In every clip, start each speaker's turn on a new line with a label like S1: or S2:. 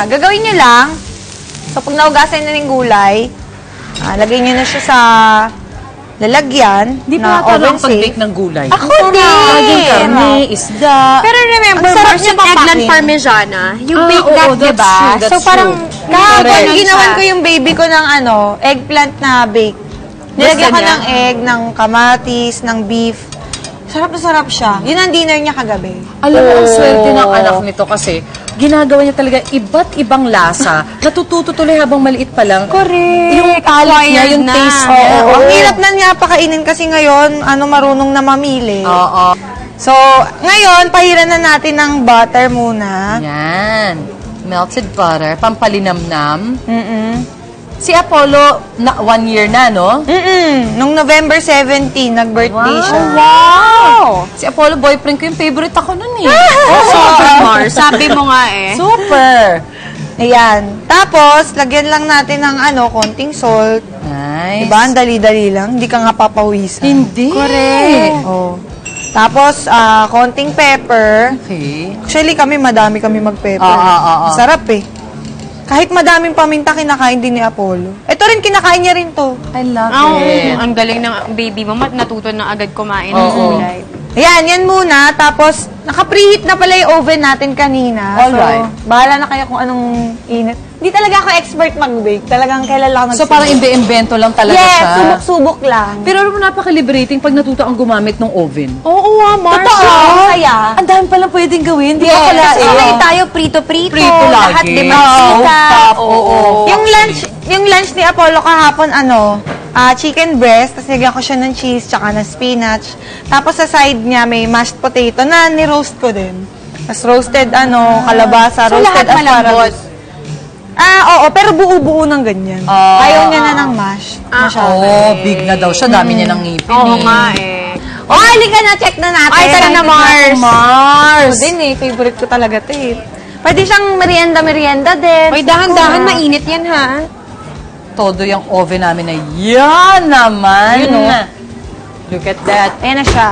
S1: siya. Gagawin nyo lang. So, pag naugasan na ng gulay, lagay nyo na siya sa lalagyan
S2: Di
S1: na
S2: ba
S1: oven
S2: ang
S1: safe.
S2: pag-bake ng gulay?
S1: Ako
S2: Laging
S1: din!
S2: karne, isda.
S3: Pero remember,
S1: Ang sarap
S3: Mars,
S1: niya
S3: yung eggplant
S1: papakin.
S3: parmigiana, you bake
S2: oo,
S3: that,
S2: that's
S3: diba?
S2: true, that's
S3: So, parang,
S2: true.
S1: Kahapon,
S3: Correct.
S1: ginawan ko yung baby ko ng eggplant na bake. Nilagyan ko
S3: niya?
S1: ng egg, ng kamatis, ng beef. Sarap na sarap siya. Yun ang dinner niya kagabi.
S2: Alam mo, ang swerte ng anak nito kasi ginagawa niya talaga iba't ibang lasa. Natututo tuloy habang maliit pa lang.
S3: correct.
S2: Yung palate niya, yung
S3: na.
S2: taste
S1: Oo,
S2: niya.
S1: ang hirap na niya pakainin kasi ngayon, marunong na mamili.
S2: Oo.
S1: So, ngayon, pahiran na natin ng butter muna.
S2: Yan. Melted butter, pampalinamnam. Si Apollo, 1 year na, no?
S1: Nung November 17, nag-birthday siya.
S3: Wow!
S2: Si Apollo, boyfriend ko yung favorite ako nun eh.
S3: Super, Mars. Sabi mo nga eh.
S2: Super!
S1: Ayan. Tapos, lagyan lang natin ng konting salt.
S2: Nice.
S1: Diba? Ang dali-dali lang. Hindi ka nga papawisan.
S2: Hindi.
S3: Correct.
S1: Oh. Tapos, konting pepper.
S2: Okay.
S1: Actually, madami kami mag-pepper.
S2: Oo.
S1: Sarap eh. Kahit madaming paminta, kinakain din ni Apollo. Ito rin, kinakain niya rin to.
S2: I love
S3: Oh,
S2: it.
S3: ang galing ng baby mo. Natuto na agad kumain ng
S2: Oo.
S3: gulay.
S1: Ayan, yan muna. Tapos, naka-preheat na pala yung oven natin kanina.
S2: Alright.
S1: So, bahala na kayo kung anong init. Hindi talaga ako expert mag-bake. Talagang kailan lang
S2: So parang imbe-invento lang talaga
S1: yes,
S2: siya.
S1: subok-subok lang.
S2: Pero alam mo, napaka-liberating pag natuto ang gumamit ng oven.
S3: Oo nga, Mars.
S1: Totoo, kaya.
S2: Ang dami palang pwedeng gawin. Di
S1: Yes,
S2: ba pala
S1: kasi
S3: Okay tayo, prito-prito.
S2: Prito
S3: Lahat
S2: lagi.
S3: de mansita.
S2: Oo.
S1: Yung lunch ni Apollo kahapon, chicken breast, tapos nagyan ko siya ng cheese, tsaka ng spinach. Tapos sa side niya, may mashed potato na ni-roast ko din. Tapos roasted, kalabasa,
S3: So, lahat
S1: roasted
S3: malambot.
S1: Oo, pero buo-buo ng ganyan. Ayaw niya na ng mash. Masyado.
S2: Oh, big na daw siya. Dami niya ng ngipin.
S3: Oo nga eh.
S1: Halika na, check na natin.
S3: Ay, tara na, Mars.
S1: Mars! Din favorite ko talaga ito eh. Pwede siyang merienda din.
S3: Hoy, dahan-dahan, mainit yan ha.
S2: Todo yung oven namin na yan naman.
S1: Yun, oh.
S2: Look at that.
S1: Ayan na siya.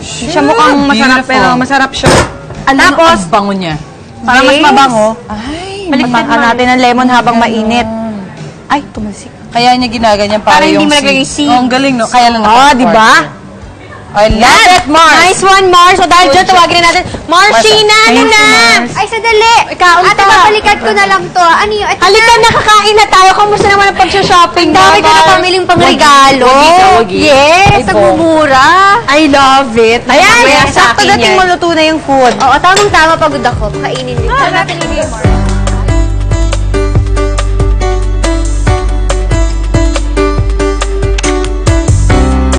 S1: Hindi siya mukhang masarap,
S2: Beautiful.
S1: pero masarap siya.
S2: Alam mo,
S1: Tapos,
S2: ang bango niya.
S1: para mas mabango,
S2: Ay,
S1: baliktad natin ng lemon habang mainit. Ay, tumalsik.
S2: kaya niya ginaganyan para
S3: Para hindi
S2: yung
S3: mo nagagay
S2: seeds. Oh, ang galing, no? Kaya lang
S1: Di ba?
S2: I love it, Mars.
S3: Nice one, Mars. O dahil dyan, tawagin na natin. Marshina, ano
S1: Thank you,
S3: na?
S1: Mars.
S3: Ay, sadali. Ate, babalikan ko na lang to. Ano yun? Halika, nakakain na tayo. Kamusta naman ang pag-shopping? Dami ko na pamiling pangregalo.
S2: Wagi.
S3: Yes,
S2: Ay,
S3: ang mumura.
S1: I love it.
S3: Mamaya
S1: Ayan,
S3: sa
S1: sakto
S3: akin
S1: dating
S3: yan.
S1: maluto na yung food.
S3: Oo, tamang-tama pagod ako. Kainin din. Sarap natin yung Mars.